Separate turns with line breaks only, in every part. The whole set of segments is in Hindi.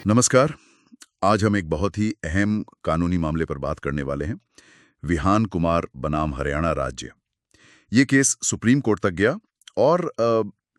नमस्कार। आज हम एक बहुत ही अहम कानूनी मामले पर बात करने वाले हैं। विहान कुमार बनाम हरियाणा राज्य। ये केस सुप्रीम कोर्ट तक गया और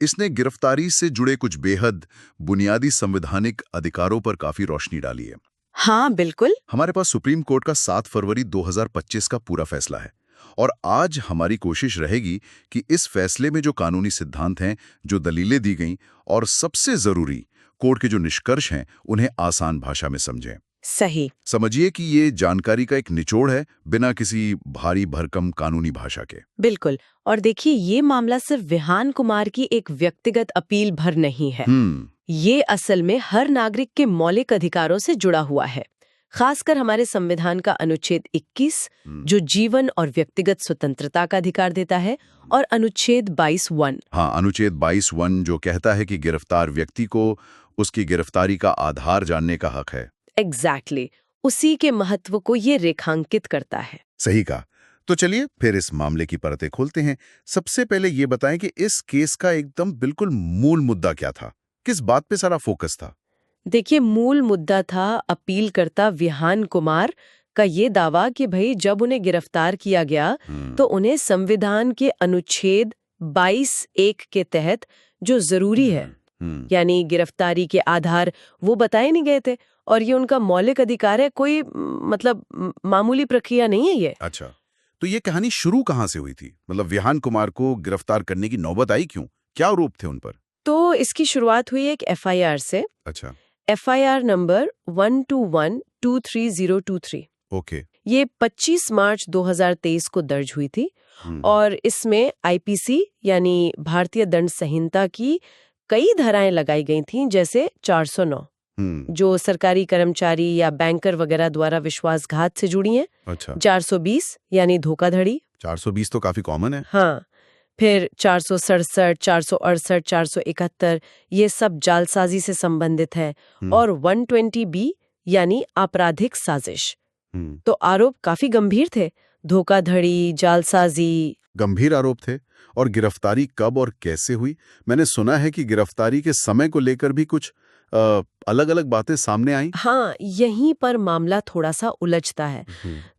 इसने गिरफ्तारी से जुड़े कुछ बेहद बुनियादी संवैधानिक अधिकारों पर काफी रोशनी डाली है।
हाँ बिल्कुल।
हमारे पास सुप्रीम कोर्ट का 7 फरवरी 2025 का पूरा फैसला है और आज हमारी कोशिश रहेगी कि इस फैसले में जो कानूनी सिद्धांत हैं, जो दलीलें दी गईं और सबसे जरूरी कोर्ट के जो निष्कर्ष हैं, उन्हें आसान भाषा में समझें।
सही।
समझिए कि ये जानकारी का एक निचोड़ है, बिना किसी भारी भरकम कानूनी भाषा के।
बिल्कुल। और देखिए, ये मामला सिर्फ विहान कुमार की एक व्यक्तिगत अपील भर नहीं है। ये असल में हर नागरिक के मौलिक अधिकारों से जुड़ा हुआ है, खासकर हमारे संविधान का अनुच्छेद 21 जो जीवन और व्यक्तिगत स्वतंत्रता का अधिकार देता है, और अनुच्छेद 22(1।
हाँ, अनुच्छेद 22(1) जो कहता है कि गिरफ्तार व्यक्ति को उसकी गिरफ्तारी का आधार जानने का हक है।
एग्जैक्टली। उसी के महत्व को ये रेखांकित करता है।
सही कहा। तो चलिए फिर इस मामले की परतें खोलते हैं। सबसे पहले ये बताएं कि इस केस का एकदम बिल्कुल मूल मुद्दा क्या था, किस बात पे सारा फोकस था?
देखिए, मूल मुद्दा था अपीलकर्ता विहान कुमार का ये दावा कि भाई जब उन्हें गिरफ्तार किया गया तो उन्हें संविधान के अनुच्छेद 22(1) के तहत जो जरूरी है, यानी गिरफ्तारी के आधार, वो बताए नहीं गए थे। और ये उनका मौलिक अधिकार है, कोई मतलब मामूली प्रक्रिया नहीं है ये।
अच्छा, तो ये कहानी शुरू कहाँ से हुई थी? मतलब विहान कुमार को गिरफ्तार करने की नौबत आई क्यों? क्या आरोप थे उन पर?
तो इसकी शुरुआत हुई एक एफआईआर से।
अच्छा।
FIR number 121-23023।
ओके।
ये 25 मार्च 2023 को दर्ज हुई थी और इसमें आईपीसी यानी भारतीय दंड संहिता की कई धाराएं लगाई गई थीं, जैसे 409 जो सरकारी कर्मचारी या बैंकर वगैरह द्वारा विश्वासघात से जुड़ी हैं।
अच्छा।
420 यानी धोखाधड़ी।
420 तो काफी कॉमन है।
हाँ। फिर 467, 468, 471 ये सब जालसाजी से संबंधित है। और 120B यानी आपराधिक साजिश। तो आरोप काफी गंभीर थे, धोखाधड़ी, जालसाजी।
गंभीर आरोप थे। और गिरफ्तारी कब और कैसे हुई? मैंने सुना है कि गिरफ्तारी के समय को लेकर भी कुछ अलग-अलग बातें सामने आई।
हाँ, यहीं पर मामला थोड़ा सा उलझता है।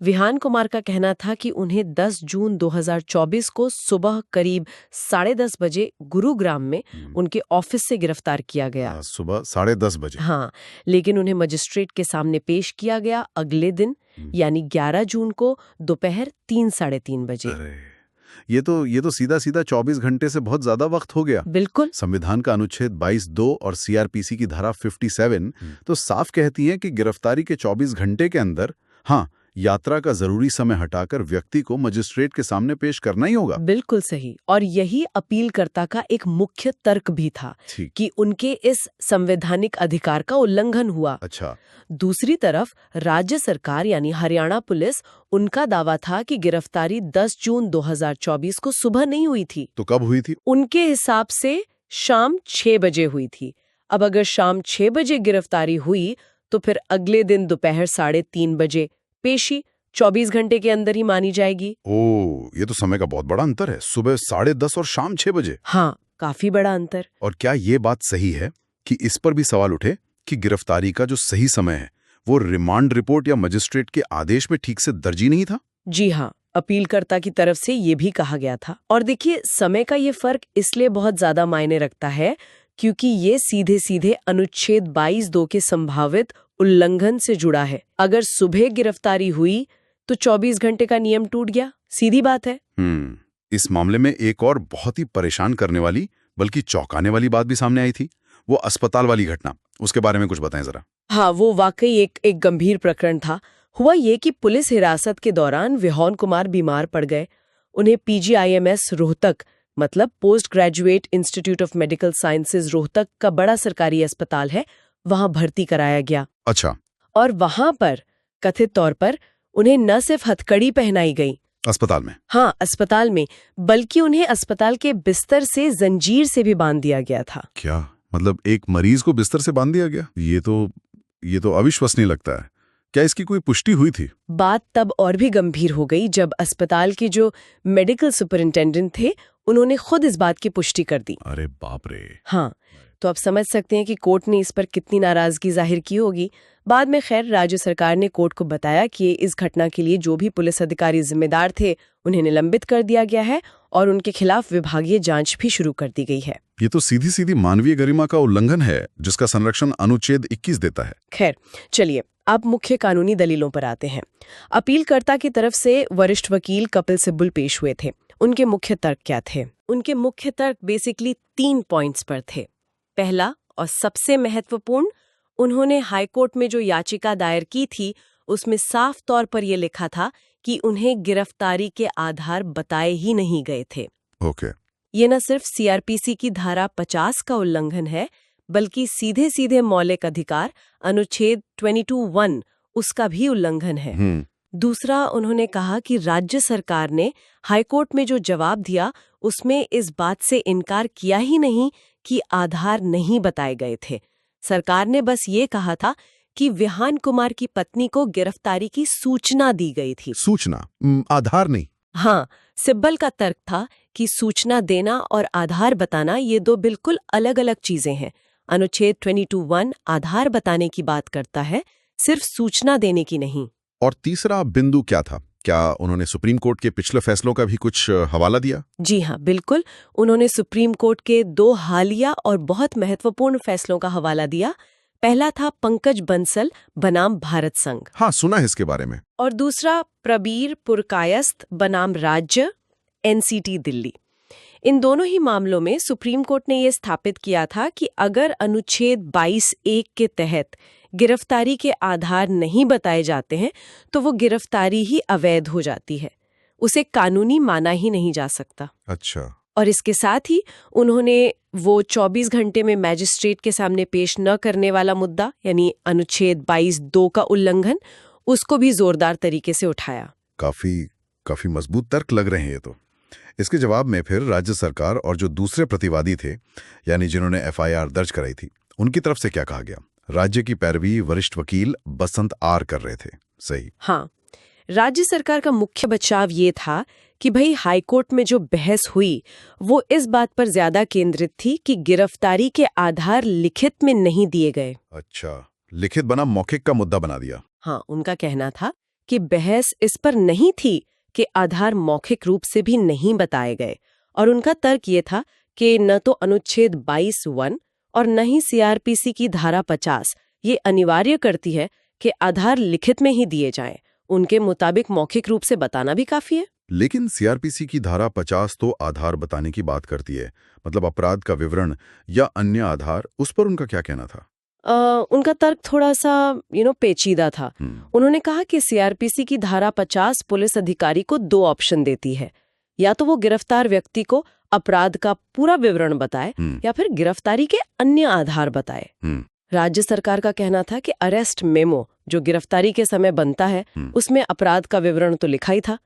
विहान कुमार का कहना था कि उन्हें 10 जून 2024 को सुबह करीब 10:30 बजे गुरुग्राम में उनके ऑफिस से गिरफ्तार किया गया।
सुबह 10:30 बजे?
हाँ, लेकिन उन्हें मजिस्ट्रेट के सामने पेश किया गया अगले दिन, यानी 11 जून को दोपहर 3-3:30 बजे।
ये तो सीधा 24 घंटे से बहुत ज्यादा वक्त हो गया।
बिल्कुल।
संविधान का अनुच्छेद 22(2) और सीआरपीसी की धारा 57 तो साफ कहती है कि गिरफ्तारी के 24 घंटे के अंदर, हाँ, यात्रा का जरूरी समय हटाकर व्यक्ति को मजिस्ट्रेट के सामने पेश करना ही होगा।
बिल्कुल सही। और यही अपीलकर्ता का एक मुख्य तर्क भी था कि उनके इस संवैधानिक अधिकार का उल्लंघन हुआ।
अच्छा।
दूसरी तरफ राज्य सरकार यानी हरियाणा पुलिस, उनका दावा था कि गिरफ्तारी 10 जून 2024 को सुबह नहीं हुई थी।
तो कब हुई थी?
उनके हिसाब से शाम 6 बजे हुई थी। अब अगर शाम 6 बजे गिरफ्तारी हुई तो फिर अगले दिन दोपहर 3:30 बजे पेशी 24 घंटे के अंदर ही मानी जाएगी।
ओह, ये तो समय का बहुत बड़ा अंतर है, सुबह 10:30 और शाम 6 बजे।
हाँ, काफी बड़ा अंतर।
और क्या ये बात सही है कि इस पर भी सवाल उठे कि गिरफ्तारी का जो सही समय है वो रिमांड रिपोर्ट या मजिस्ट्रेट के आदेश में ठीक से दर्ज ही नहीं था?
जी हाँ, अपीलकर्ता की तरफ से ये भी कहा गया था। और देखिए, समय का ये फर्क इसलिए बहुत ज्यादा मायने रखता है क्योंकि ये सीधे सीधे अनुच्छेद 22(2) के संभावित उल्लंघन से जुड़ा है। अगर सुबह गिरफ्तारी हुई तो 24 घंटे का नियम टूट गया, सीधी बात है।
इस मामले में एक और बहुत ही परेशान करने वाली बल्कि चौंकाने वाली बात भी सामने आई थी, वो अस्पताल वाली घटना। उसके बारे में कुछ बताएं जरा।
हाँ, वो वाकई एक गंभीर प्रकरण था। हुआ ये कि पुलिस हिरासत के दौरान विहान कुमार बीमार पड़ गए। उन्हें पीजीआईएमएस रोहतक, मतलब post graduate institute of medical sciences Rohtak का बड़ा सरकारी अस्पताल है, वहां भर्ती कराया गया।
अच्छा।
और वहां पर कथित तौर पर उन्हें न सिर्फ हथकड़ी पहनाई गई
अस्पताल में?
हाँ, अस्पताल में, बल्कि उन्हें अस्पताल के बिस्तर से जंजीर से भी बांध दिया गया था।
क्या मतलब, एक मरीज को बिस्तर से बांध दिया गया? ये तो अविश्वसनीय लगता है। क्या इसकी कोई पुष्टि हुई थी?
बात तब और भी गंभीर हो गई जब अस्पताल के जो मेडिकल सुपरिंटेंडेंट थे, उन्होंने खुद इस बात की पुष्टि कर दी।
अरे बाप रे।
हाँ, तो आप समझ सकते हैं कि कोर्ट ने इस पर कितनी नाराजगी जाहिर की होगी। बाद में खैर राज्य सरकार ने कोर्ट को बताया कि इस घटना के लिए जो भी पुलिस अधिकारी जिम्मेदार थे उन्हें निलंबित कर दिया गया है और उनके खिलाफ विभागीय जांच भी शुरू कर दी गई है।
ये तो सीधी सीधी मानवीय गरिमा का उल्लंघन है, जिसका संरक्षण अनुच्छेद 21 देता है।
खैर चलिए अब मुख्य कानूनी दलीलों पर आते हैं। अपीलकर्ता की तरफ से वरिष्ठ वकील कपिल सिब्बल पेश हुए थे। उनके मुख्य तर्क क्या थे? उनके मुख्य तर्क बेसिकली 3 पॉइंट्स पर थे। पहला और सबसे महत्वपूर्ण, उन्होंने हाईकोर्ट में जो याचिका दायर की थी उसमें साफ तौर पर यह लिखा था कि उन्हें गिरफ्तारी के आधार बताए ही नहीं गए थे।
ओके।
ये न सिर्फ सीआरपीसी की धारा 50 का उल्लंघन है, बल्कि सीधे सीधे मौलिक अधिकार अनुच्छेद 22(1) उसका भी उल्लंघन है। दूसरा, उन्होंने कहा कि राज्य सरकार ने हाईकोर्ट में जो जवाब दिया उसमें इस बात से इनकार किया ही नहीं कि आधार नहीं बताए गए थे। सरकार ने बस ये कहा था कि विहान कुमार की पत्नी को गिरफ्तारी की सूचना दी गई थी।
सूचना, आधार नहीं।
हाँ, सिब्बल का तर्क था कि सूचना देना और आधार बताना ये 2 बिल्कुल अलग अलग चीजें हैं। अनुच्छेद 22(1) आधार बताने की बात करता है, सिर्फ सूचना देने की नहीं।
और तीसरा बिंदु क्या था? क्या उन्होंने सुप्रीम कोर्ट के पिछले फैसलों का भी कुछ हवाला दिया?
जी हाँ, बिल्कुल। उन्होंने सुप्रीम कोर्ट के 2 हालिया और बहुत महत्वपूर्ण फैसलों का हवाला दिया। पहला था पंकज बंसल बनाम भारत संघ।
हाँ, सुना है इसके बारे में।
और दूसरा प्रबीर पुरकायस्थ बनाम राज्य एनसीटी दिल्ली। इन दोनों ही मामलों में सुप्रीम कोर्ट ने यह स्थापित किया था कि अगर अनुच्छेद 22(1) के तहत गिरफ्तारी के आधार नहीं बताए जाते हैं तो वो गिरफ्तारी ही अवैध हो जाती है, उसे कानूनी माना ही नहीं जा सकता।
अच्छा।
और इसके साथ ही उन्होंने वो 24 घंटे में मैजिस्ट्रेट के सामने पेश न करने वाला मुद्दा यानी अनुच्छेद 22(2) का उल्लंघन, उसको भी जोरदार तरीके से उठाया।
काफी मजबूत तर्क लग रहे हैं ये तो। इसके जवाब में फिर राज्य सरकार और जो दूसरे प्रतिवादी थे, यानी जिन्होंने एफआईआर दर्ज कराई थी, उनकी तरफ से क्या कहा गया? राज्य की पैरवी वरिष्ठ वकील बसंत आर कर रहे थे, सही?
हाँ, राज्य सरकार का मुख्य बचाव ये था कि भाई हाईकोर्ट में जो बहस हुई वो इस बात पर ज्यादा केंद्रित थी कि गिरफ्तारी के आधार लिखित में नहीं दिए गए।
अच्छा, लिखित बना मौखिक का मुद्दा बना दिया।
हाँ, उनका कहना था कि बहस इस पर नहीं थी कि आधार मौखिक रूप से भी नहीं बताए गए, और उनका तर्क ये था कि न तो अनुच्छेद 22(1) और न ही सीआरपीसी की धारा 50 ये अनिवार्य करती है कि आधार लिखित में ही दिए जाएं। उनके मुताबिक मौखिक रूप से बताना भी काफी है।
लेकिन सीआरपीसी की धारा 50 तो आधार बताने की बात करती है, मतलब अपराध का विवरण या अन्य आधार। उस पर उनका क्या कहना था?
उनका तर्क थोड़ा सा पेचीदा था। उन्होंने कहा कि सीआरपीसी की धारा 50 पुलिस अधिकारी को 2 ऑप्शन देती है, या तो वो गिरफ्तार व्यक्ति को अपराध का पूरा विवरण बताए या फिर गिरफ्तारी के अन्य आधार बताए। राज्य सरकार का कहना था कि अरेस्ट मेमो जो गिरफ्तारी के समय बनता है उसमें अपराध का विवरण तो लिखा ही था,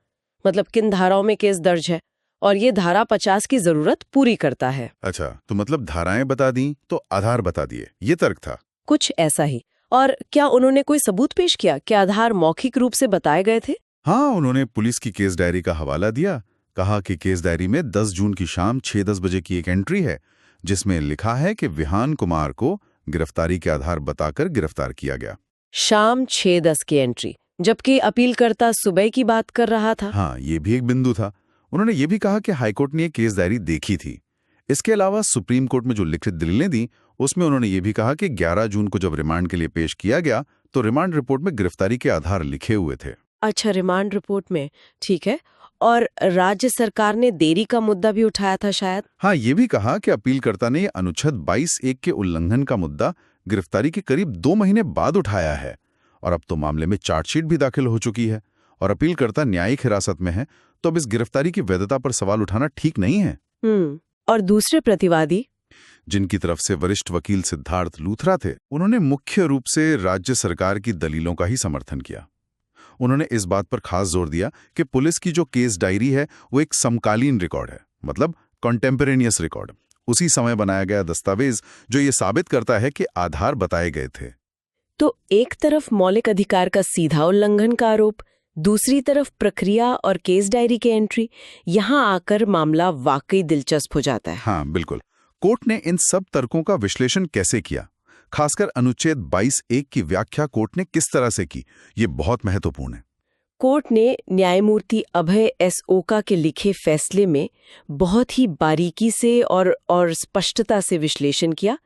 मतलब किन धाराओं में केस दर्ज है, और ये धारा 50 की जरूरत पूरी करता है।
अच्छा, तो मतलब धाराएं बता दी तो आधार बता दिए, ये तर्क था।
कुछ ऐसा ही। और क्या उन्होंने कोई सबूत पेश किया कि आधार मौखिक रूप से बताए गए थे?
हाँ, उन्होंने पुलिस की केस डायरी का हवाला दिया। कहा कि केस डायरी में 10 जून की शाम 6:10 बजे की एक एंट्री है जिसमें लिखा है कि विहान कुमार को गिरफ्तारी के आधार बताकर गिरफ्तार किया गया।
शाम 6:10 की एंट्री, जबकि अपीलकर्ता सुबह की बात कर रहा था।
हाँ, ये भी एक बिंदु था। उन्होंने ये भी कहा कि हाईकोर्ट ने केस डायरी देखी थी। इसके अलावा सुप्रीम कोर्ट में जो लिखित दलीलें दी उसमें उन्होंने ये भी कहा कि 11 जून को जब रिमांड के लिए पेश किया गया तो रिमांड रिपोर्ट में गिरफ्तारी के आधार लिखे हुए थे।
अच्छा, रिमांड रिपोर्ट में, ठीक है। और राज्य सरकार ने देरी का मुद्दा भी उठाया था शायद?
हाँ, ये भी कहा कि अपीलकर्ता ने अनुच्छेद 22(1) के उल्लंघन का मुद्दा गिरफ्तारी के करीब 2 महीने बाद उठाया है, और अब तो मामले में चार्जशीट भी दाखिल हो चुकी है और अपीलकर्ता न्यायिक हिरासत में है, तो अब इस गिरफ्तारी की वैधता पर सवाल उठाना ठीक नहीं है।
और दूसरे प्रतिवादी,
जिनकी तरफ से वरिष्ठ वकील सिद्धार्थ लूथरा थे, उन्होंने मुख्य रूप से राज्य सरकार की दलीलों का ही समर्थन किया। उन्होंने इस बात पर खास जोर दिया कि पुलिस की जो केस डायरी है वो एक समकालीन रिकॉर्ड है, मतलब कॉन्टेम्परेनियस रिकॉर्ड, उसी समय बनाया गया दस्तावेज जो ये साबित करता है कि आधार बताए गए थे।
तो एक तरफ मौलिक अधिकार का सीधा उल्लंघन का आरोप, दूसरी तरफ प्रक्रिया और केस डायरी की एंट्री। यहाँ आकर मामला वाकई दिलचस्प हो जाता है।
हाँ, बिल्कुल। कोर्ट ने इन सब तर्कों का विश्लेषण कैसे किया? खासकर अनुच्छेद 22(1) की व्याख्या कोर्ट ने किस तरह से की? ये बहुत महत्वपूर्ण है।
कोर्ट ने न्यायमूर्ति अभय एस ओका के लिखे फैसले में बहुत ही बारीकी से और स्पष्टता से विश्लेषण किया।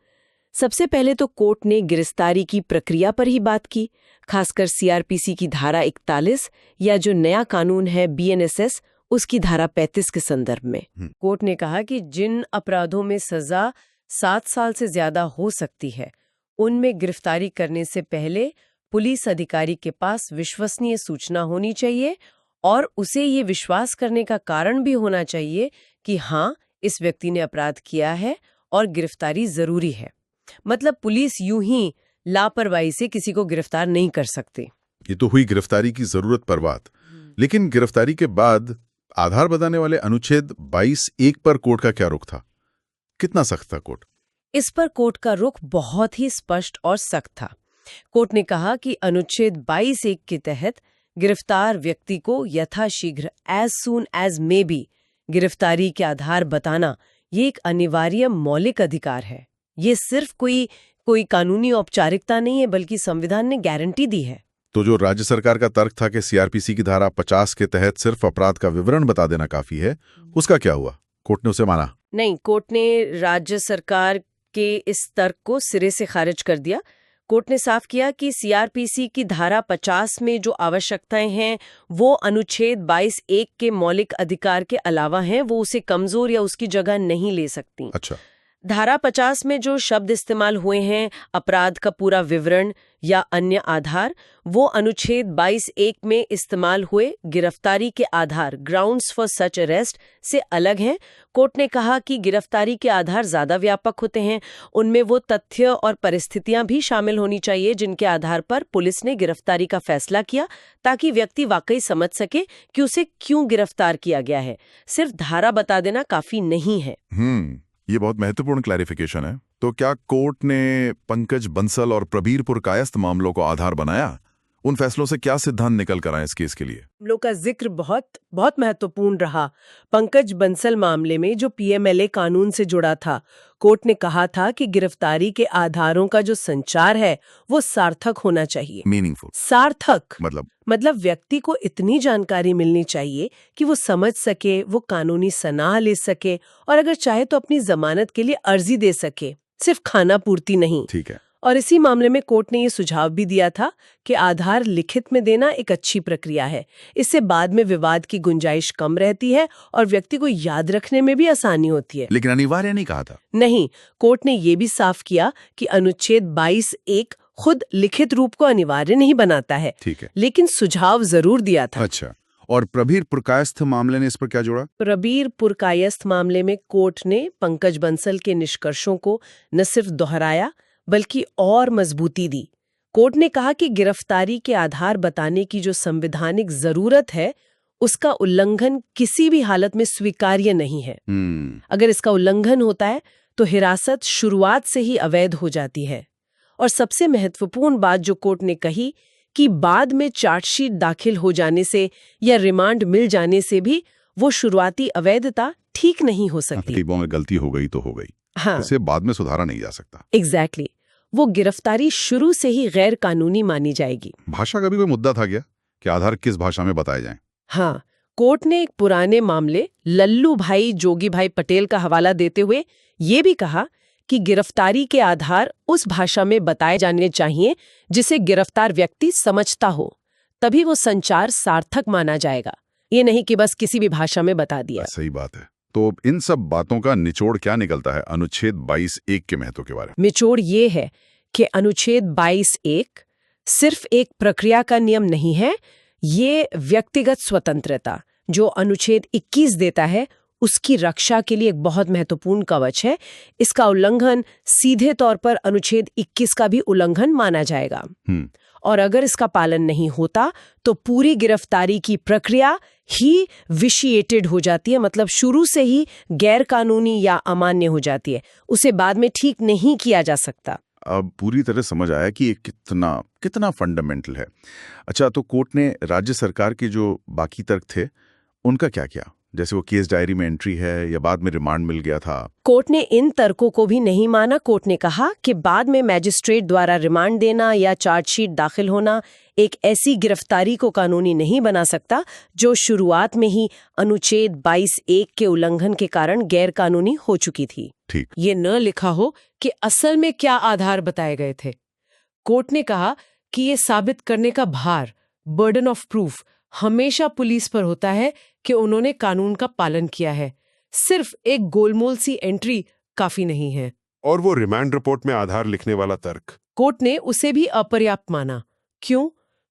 सबसे पहले तो कोर्ट ने गिरफ्तारी की प्रक्रिया पर ही बात की, खासकर सीआरपीसी की धारा 41 या जो नया कानून है बीएनएसएस उसकी धारा 35 के संदर्भ में। कोर्ट ने कहा कि जिन अपराधों में सजा 7 साल से ज्यादा हो सकती है, उनमें गिरफ्तारी करने से पहले पुलिस अधिकारी के पास विश्वसनीय सूचना होनी चाहिए और उसे ये विश्वास करने का कारण भी होना चाहिए कि हाँ, इस व्यक्ति ने अपराध किया है और गिरफ्तारी जरूरी है। मतलब पुलिस यूं ही लापरवाही से किसी को गिरफ्तार नहीं कर सकती।
ये तो हुई गिरफ्तारी की जरूरत पर बात। लेकिन गिरफ्तारी के बाद आधार बताने वाले अनुच्छेद 22(1) पर कोर्ट का क्या रुख था? कितना सख्त था कोर्ट?
इस पर कोर्ट का रुख बहुत ही स्पष्ट और सख्त था। कोर्ट ने कहा कि अनुच्छेद 22(1) के तहत गिरफ्तार व्यक्ति को यथाशीघ्र as soon as may be गिरफ्तारी के आधार बताना ये एक अनिवार्य मौलिक अधिकार है। ये सिर्फ कोई कानूनी औपचारिकता नहीं है, बल्कि संविधान ने गारंटी दी है।
तो जो राज्य सरकार का तर्क था कि सीआरपीसी की धारा 50 के तहत सिर्फ अपराध का विवरण बता देना काफी है, उसका क्या हुआ? कोर्ट ने उसे माना?
नहीं, कोर्ट ने राज्य सरकार के इस तर्क को सिरे से खारिज कर दिया। कोर्ट ने साफ किया कि सीआरपीसी की धारा 50 में जो आवश्यकताएं हैं वो अनुच्छेद 22(1) के मौलिक अधिकार के अलावा हैं, वो उसे कमजोर या उसकी जगह नहीं ले सकती।
अच्छा।
धारा 50 में जो शब्द इस्तेमाल हुए हैं, अपराध का पूरा विवरण या अन्य आधार, वो अनुच्छेद 22(1) में इस्तेमाल हुए गिरफ्तारी के आधार ग्राउंड्स फॉर सच अरेस्ट से अलग हैं। कोर्ट ने कहा कि गिरफ्तारी के आधार ज्यादा व्यापक होते हैं, उनमें वो तथ्य और परिस्थितियां भी शामिल होनी चाहिए जिनके आधार पर पुलिस ने गिरफ्तारी का फैसला किया, ताकि व्यक्ति वाकई समझ सके कि उसे क्यों गिरफ्तार किया गया है। सिर्फ धारा बता देना काफी नहीं है।
ये बहुत महत्वपूर्ण क्लैरिफिकेशन है। तो क्या कोर्ट ने पंकज बंसल और प्रबीर पुरकायस्थ मामलों को आधार बनाया? उन फैसलों से क्या सिद्धांत निकल कर आए इस केस के लिए?
मामलों का जिक्र बहुत महत्वपूर्ण रहा। पंकज बंसल मामले में जो पीएमएलए कानून से जुड़ा था, कोर्ट ने कहा था कि गिरफ्तारी के आधारों का जो संचार है वो सार्थक होना चाहिए।
मीनिंगफुल?
सार्थक
मतलब
व्यक्ति को इतनी जानकारी मिलनी चाहिए कि वो समझ सके, वो कानूनी सलाह ले सके और अगर चाहे तो अपनी जमानत के लिए अर्जी दे सके, सिर्फ खाना पूर्ति नहीं।
ठीक है।
और इसी मामले में कोर्ट ने ये सुझाव भी दिया था कि आधार लिखित में देना एक अच्छी प्रक्रिया है। इससे बाद में विवाद की गुंजाइश कम रहती है और व्यक्ति को याद रखने में भी आसानी होती है।
लेकिन अनिवार्य नहीं कहा था?
नहीं, कोर्ट ने ये भी साफ किया कि अनुच्छेद 22(1) खुद लिखित रूप को अनिवार्य नहीं बनाता है।
ठीक है।
लेकिन सुझाव जरूर दिया था।
अच्छा। और प्रबीर पुरकायस्थ मामले ने इस पर क्या जोड़ा?
प्रबीर पुरकायस्थ मामले में कोर्ट ने पंकज बंसल के निष्कर्षों को न सिर्फ दोहराया बल्कि और मजबूती दी। कोर्ट ने कहा कि गिरफ्तारी के आधार बताने की जो संवैधानिक जरूरत है, उसका उल्लंघन किसी भी हालत में स्वीकार्य नहीं है। अगर इसका उल्लंघन होता है तो हिरासत शुरुआत से ही अवैध हो जाती है। और सबसे महत्वपूर्ण बात जो कोर्ट ने कही कि बाद में चार्जशीट दाखिल हो जाने से या रिमांड मिल जाने से भी वो शुरुआती अवैधता ठीक नहीं हो सकती।
गलती हो गई तो हो गई।
हाँ,
इसे बाद में सुधारा नहीं जा सकता।
एग्जैक्टली। वो गिरफ्तारी शुरू से ही गैर कानूनी मानी जाएगी।
भाषा का भी कोई मुद्दा था क्या कि आधार किस भाषा में बताए जाएं?
हाँ, कोर्ट ने एक पुराने मामले लल्लू भाई जोगी भाई पटेल का हवाला देते हुए ये भी कहा कि गिरफ्तारी के आधार उस भाषा में बताए जाने चाहिए जिसे गिरफ्तार व्यक्ति समझता हो, तभी वो संचार सार्थक माना जाएगा। ये नहीं कि बस किसी भी भाषा में बता दिया।
सही बात है। तो इन सब बातों का निचोड़ क्या निकलता है अनुच्छेद 22(1) के महत्व के बारे में?
निचोड़ ये है कि अनुच्छेद 22(1) सिर्फ एक प्रक्रिया का नियम नहीं है, ये व्यक्तिगत स्वतंत्रता जो अनुच्छेद 21 देता है उसकी रक्षा के लिए एक बहुत महत्वपूर्ण कवच है। इसका उल्लंघन सीधे तौर पर अनुच्छेद 21 का भी उल्लंघन माना जाएगा। और अगर इसका पालन नहीं होता तो पूरी गिरफ्तारी की प्रक्रिया ही विशिएटेड हो जाती है, मतलब शुरू से ही गैर कानूनी या अमान्य हो जाती है, उसे बाद में ठीक नहीं किया जा सकता।
अब पूरी तरह समझ आया कि ये कितना फंडामेंटल है। अच्छा, तो कोर्ट ने राज्य सरकार के जो बाकी तर्क थे उनका क्या किया? जैसे वो केस डायरी में एंट्री है या बाद में रिमांड मिल गया था।
कोर्ट ने इन तर्कों को भी नहीं माना। कोर्ट ने कहा कि बाद में मैजिस्ट्रेट द्वारा रिमांड देना या चार्जशीट दाखिल होना एक ऐसी गिरफ्तारी को कानूनी नहीं बना सकता जो शुरुआत में ही अनुच्छेद 22(1) के उल्लंघन के कारण गैर कानूनी हो चुकी थी।
ठीक।
ये न लिखा हो कि असल में क्या आधार बताए गए थे। कोर्ट ने कहा कि ये साबित करने का भार, बर्डन ऑफ प्रूफ, हमेशा पुलिस पर होता है कि उन्होंने कानून का पालन किया है। सिर्फ एक गोलमोल सी एंट्री काफी नहीं है।
और वो रिमांड रिपोर्ट में आधार लिखने वाला तर्क,
कोर्ट ने उसे भी अपर्याप्त माना। क्यों?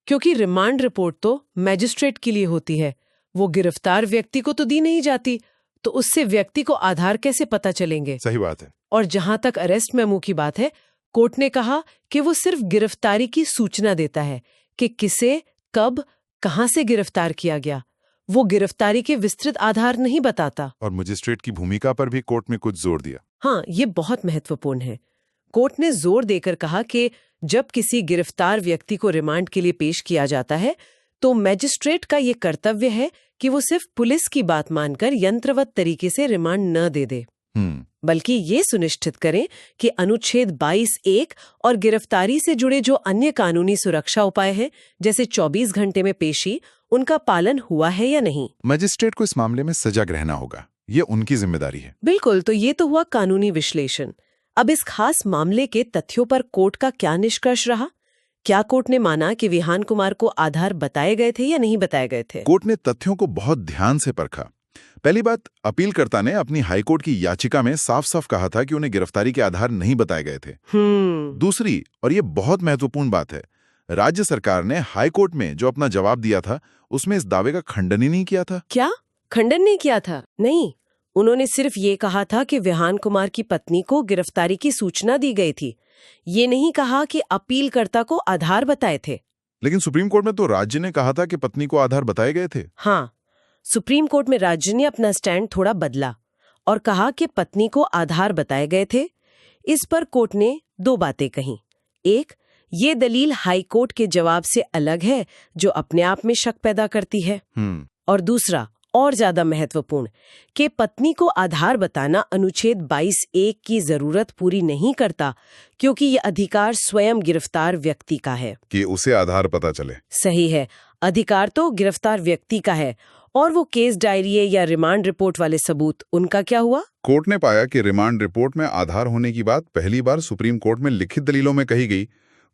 क्योंकि रिमांड रिपोर्ट तो मैजिस्ट्रेट के लिए होती है, वो गिरफ्तार व्यक्ति को तो दी नहीं जाती, तो उससे व्यक्ति को आधार कैसे पता चलेंगे?
सही बात है।
और जहां तक अरेस्ट मेमो की बात है, कोर्ट ने कहा कि वो सिर्फ गिरफ्तारी की सूचना देता है कि किसे, कब, कहां से गिरफ्तार किया गया। वो गिरफ्तारी के विस्तृत आधार नहीं बताता।
और मजिस्ट्रेट की भूमिका पर भी कोर्ट में कुछ जोर दिया।
हाँ, ये बहुत महत्वपूर्ण है। कोर्ट ने जोर देकर कहा कि जब किसी गिरफ्तार व्यक्ति को रिमांड के लिए पेश किया जाता है, तो मैजिस्ट्रेट का ये कर्तव्य है कि वो सिर्फ पुलिस की बात मानकर यंत्रवत तरीके से रिमांड न दे दे, बल्कि ये सुनिश्चित करें कि अनुच्छेद 22(1) और गिरफ्तारी से जुड़े जो अन्य कानूनी सुरक्षा उपाय हैं, जैसे 24 घंटे में पेशी, उनका पालन हुआ है या नहीं।
मजिस्ट्रेट को इस मामले में सजग रहना होगा, ये उनकी जिम्मेदारी है।
बिल्कुल। तो ये तो हुआ कानूनी विश्लेषण। अब इस खास मामले के तथ्यों पर कोर्ट का क्या निष्कर्ष रहा? क्या कोर्ट ने माना कि विहान कुमार को आधार बताए गए थे या नहीं बताए गए थे?
कोर्ट ने तथ्यों को बहुत ध्यान से परखा। पहली बात, अपीलकर्ता ने अपनी हाईकोर्ट की याचिका में साफ साफ कहा था कि उन्हें गिरफ्तारी के आधार नहीं बताए गए थे। दूसरी, और ये बहुत महत्वपूर्ण बात है, राज्य सरकार ने हाईकोर्ट में जो अपना जवाब दिया था उसमें इस दावे का खंडन ही नहीं किया था।
क्या खंडन नहीं किया था? नहीं, उन्होंने सिर्फ ये कहा था कि विहान कुमार की पत्नी को गिरफ्तारी की सूचना दी गई थी। ये नहीं कहा कि अपीलकर्ता को आधार बताए थे।
लेकिन सुप्रीम कोर्ट में तो राज्य ने कहा था कि पत्नी को आधार बताए गए थे।
हाँ, सुप्रीम कोर्ट में राज्य ने अपना स्टैंड थोड़ा बदला और कहा कि पत्नी को आधार बताए गए थे। इस पर कोर्ट ने दो बातें कहीं। एक, ये दलील हाई कोर्ट के जवाब से अलग है जो अपने आप में शक पैदा करती है। और दूसरा, और ज्यादा महत्वपूर्ण, कि पत्नी को आधार बताना अनुच्छेद 22(1) की जरूरत पूरी नहीं करता, क्योंकि ये अधिकार स्वयं गिरफ्तार व्यक्ति का है
कि उसे आधार पता चले।
सही है, अधिकार तो गिरफ्तार व्यक्ति का है। और वो केस डायरी या रिमांड रिपोर्ट वाले सबूत, उनका क्या हुआ?
कोर्ट ने पाया कि रिमांड रिपोर्ट में आधार होने की बात पहली बार सुप्रीम कोर्ट में लिखित दलीलों में कही गई।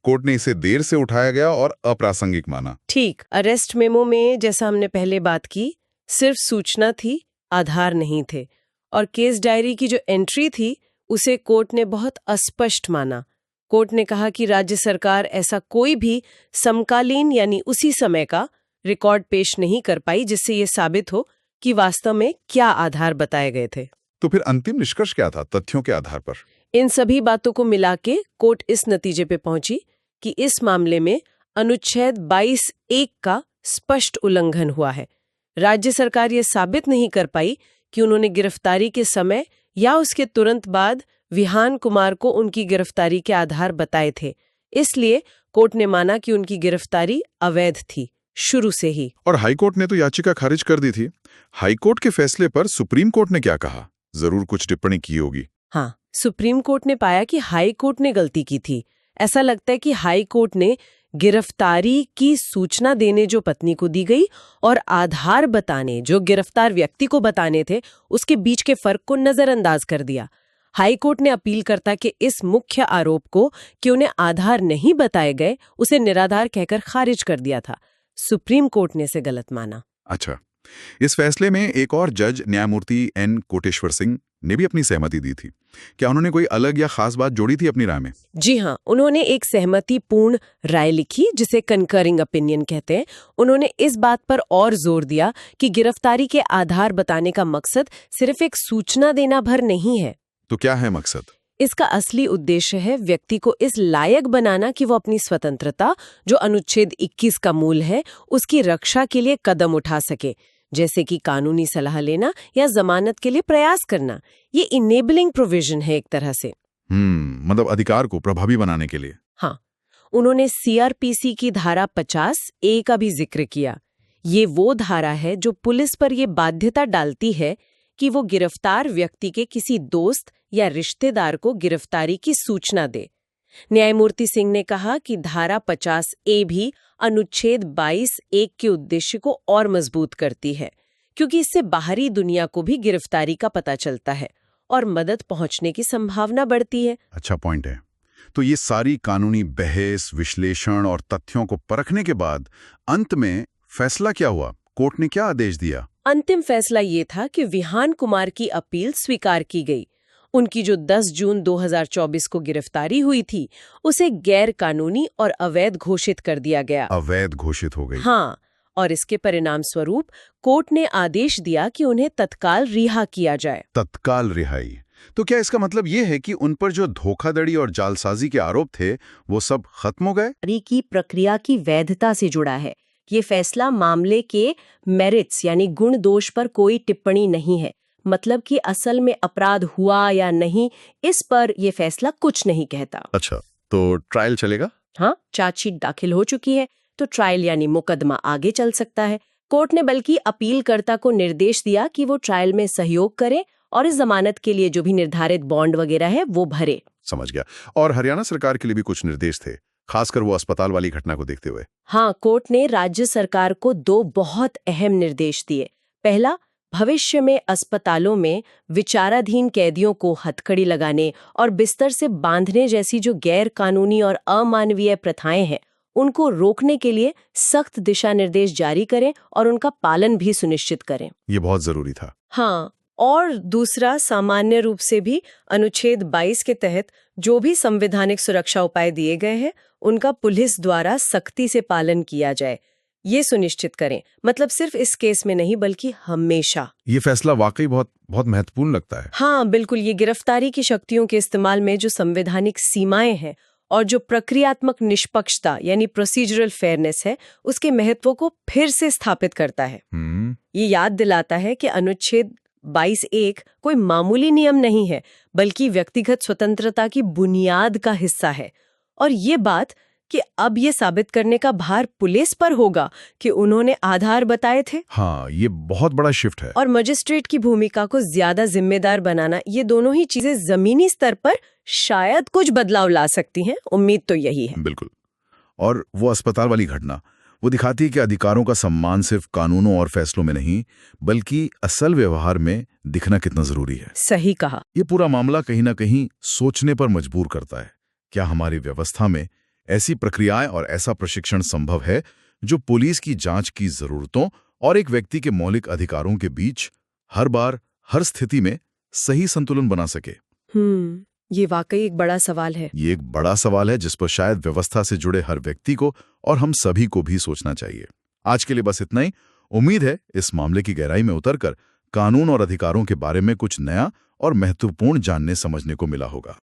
कोर्ट ने इसे देर से उठाया गया और अप्रासंगिक माना।
ठीक। अरेस्ट मेमो में, जैसा हमने पहले बात की, सिर्फ सूचना थी, आधार नहीं थे। और केस डायरी की जो एंट्री थी, उसे कोर्ट ने बहुत अस्पष्ट माना। कोर्ट ने कहा कि राज्य सरकार ऐसा कोई भी समकालीन यानी उसी समय का रिकॉर्ड पेश नहीं कर पाई जिससे ये साबित हो कि वास्तव में क्या आधार बताए गए थे।
तो फिर अंतिम निष्कर्ष क्या था तथ्यों के आधार पर?
इन सभी बातों को मिला के कोर्ट इस नतीजे पे पहुंची कि इस मामले में अनुच्छेद 22(1) का स्पष्ट उल्लंघन हुआ है। राज्य सरकार ये साबित नहीं कर पाई कि उन्होंने गिरफ्तारी के समय या उसके तुरंत बाद विहान कुमार को उनकी गिरफ्तारी के आधार बताए थे। इसलिए कोर्ट ने माना कि उनकी गिरफ्तारी अवैध थी शुरू से ही।
और हाईकोर्ट ने तो याचिका खारिज कर दी थी। हाईकोर्ट के फैसले पर सुप्रीम कोर्ट ने क्या कहा? जरूर कुछ टिप्पणी की होगी।
हाँ, सुप्रीम कोर्ट ने पाया कि हाई कोर्ट ने गलती की थी। ऐसा लगता है कि हाई कोर्ट ने गिरफ्तारी की सूचना देने जो पत्नी को दी गई और आधार बताने जो गिरफ्तार व्यक्ति को बताने थे, उसके बीच के फर्क को नजरअंदाज कर दिया। हाई कोर्ट ने अपीलकर्ता के इस मुख्य आरोप को कि उन्हें आधार नहीं बताए गए, उसे निराधार कहकर खारिज कर दिया था। सुप्रीम कोर्ट ने इसे गलत माना।
अच्छा, इस फैसले में एक और जज न्यायमूर्ति एन कोटेश्वर सिंह ने भी अपनी सहमति दी थी। क्या उन्होंने कोई अलग या खास बात जोड़ी थी अपनी राय में?
जी हाँ, उन्होंने एक सहमतिपूर्ण राय लिखी जिसे कंकरिंग ओपिनियन कहते हैं। उन्होंने इस बात पर और जोर दिया कि गिरफ्तारी के आधार बताने का मकसद सिर्फ एक सूचना देना भर नहीं है।
तो क्या है मकसद?
इसका असली उद्देश्य है व्यक्ति को इस लायक बनाना कि वो अपनी स्वतंत्रता, जो अनुच्छेद 21 का मूल है, उसकी रक्षा के लिए कदम उठा सके, जैसे कि कानूनी सलाह लेना या जमानत के लिए प्रयास करना। ये इनेबलिंग प्रोविजन है एक तरह से।
मतलब अधिकार को प्रभावी बनाने के लिए।
हाँ, उन्होंने सीआरपीसी की धारा 50(a) का भी जिक्र किया। ये वो धारा है जो पुलिस पर ये बाध्यता डालती है कि वो गिरफ्तार व्यक्ति के किसी दोस्त या रिश्तेदार को गिरफ्तारी की सूचना दे। न्यायमूर्ति सिंह ने कहा कि धारा 50A भी अनुच्छेद 22(1) के उद्देश्य को और मजबूत करती है, क्योंकि इससे बाहरी दुनिया को भी गिरफ्तारी का पता चलता है और मदद पहुंचने की संभावना बढ़ती है।
अच्छा पॉइंट है। तो ये सारी कानूनी बहस, विश्लेषण और तथ्यों को परखने के बाद अंत में फैसला क्या हुआ? कोर्ट ने क्या आदेश दिया?
अंतिम फैसला ये था कि विहान कुमार की अपील स्वीकार की गई। उनकी जो 10 जून 2024 को गिरफ्तारी हुई थी, उसे गैर कानूनी और अवैध घोषित कर दिया गया।
अवैध घोषित हो गई।
हाँ, और इसके परिणाम स्वरूप कोर्ट ने आदेश दिया कि उन्हें तत्काल रिहा किया जाए।
तत्काल रिहाई। तो क्या इसका मतलब ये है कि उन पर जो धोखाधड़ी और जालसाजी के आरोप थे, वो सब खत्म हो गए?
की प्रक्रिया की वैधता से जुड़ा है। ये फैसला मामले के मेरिट्स यानी गुण दोष पर कोई टिप्पणी नहीं है। मतलब कि असल में अपराध हुआ या नहीं, इस पर यह फैसला कुछ नहीं कहता।
अच्छा, तो ट्रायल चलेगा?
हाँ, चार्जशीट दाखिल हो चुकी है, तो ट्रायल यानी मुकदमा आगे चल सकता है। कोर्ट ने बल्कि अपीलकर्ता को निर्देश दिया कि वो ट्रायल में सहयोग करे और इस जमानत के लिए जो भी निर्धारित बॉन्ड वगैरह है वो भरे।
समझ गया। और हरियाणा सरकार के लिए भी कुछ निर्देश थे, खासकर वो अस्पताल वाली घटना को देखते हुए।
हाँ, कोर्ट ने राज्य सरकार को 2 बहुत अहम निर्देश दिए। पहला, भविष्य में अस्पतालों में विचाराधीन कैदियों को हथकड़ी लगाने और बिस्तर से बांधने जैसी जो गैर कानूनी और अमानवीय प्रथाएं हैं, उनको रोकने के लिए सख्त दिशा निर्देश जारी करें और उनका पालन भी सुनिश्चित करें।
ये बहुत जरूरी था।
हाँ, और दूसरा, सामान्य रूप से भी अनुच्छेद 22 के तहत जो भी संवैधानिक सुरक्षा उपाय दिए गए हैं, उनका पुलिस द्वारा सख्ती से पालन किया जाए, ये सुनिश्चित करें। मतलब सिर्फ इस केस में नहीं, बल्कि हमेशा।
ये फैसला वाकई बहुत बहुत महत्वपूर्ण लगता है।
हाँ बिल्कुल, ये गिरफ्तारी की शक्तियों के इस्तेमाल में जो संवैधानिक सीमाएं हैं और जो प्रक्रियात्मक निष्पक्षता यानी प्रोसीजरल फेयरनेस है, उसके महत्व को फिर से स्थापित करता है। ये याद दिलाता है कि अनुच्छेद 22(1) कोई मामूली नियम नहीं है, बल्कि व्यक्तिगत स्वतंत्रता की बुनियाद का हिस्सा है। और ये बात कि अब ये साबित करने का भार पुलिस पर होगा कि उन्होंने आधार बताए थे।
हाँ, ये बहुत बड़ा शिफ्ट है।
और मजिस्ट्रेट की भूमिका को ज्यादा जिम्मेदार बनाना, ये दोनों ही चीजें जमीनी स्तर पर शायद कुछ बदलाव ला सकती हैं। उम्मीद तो यही है।
बिल्कुल। और वो अस्पताल वाली घटना, वो दिखाती है कि अधिकारों का सम्मान सिर्फ कानूनों और फैसलों में नहीं, बल्कि असल व्यवहार में दिखना कितना जरूरी है।
सही कहा।
ये पूरा मामला कहीं ना कहीं सोचने पर मजबूर करता है। क्या हमारी व्यवस्था में ऐसी प्रक्रियाएं और ऐसा प्रशिक्षण संभव है जो पुलिस की जांच की जरूरतों और एक व्यक्ति के मौलिक अधिकारों के बीच हर बार, हर स्थिति में सही संतुलन बना सके?
ये वाकई एक बड़ा सवाल है।
ये एक बड़ा सवाल है जिस पर शायद व्यवस्था से जुड़े हर व्यक्ति को और हम सभी को भी सोचना चाहिए। आज के लिए बस इतना ही। उम्मीद है इस मामले की गहराई में उतरकर कानून और अधिकारों के बारे में कुछ नया और महत्वपूर्ण जानने समझने को मिला होगा।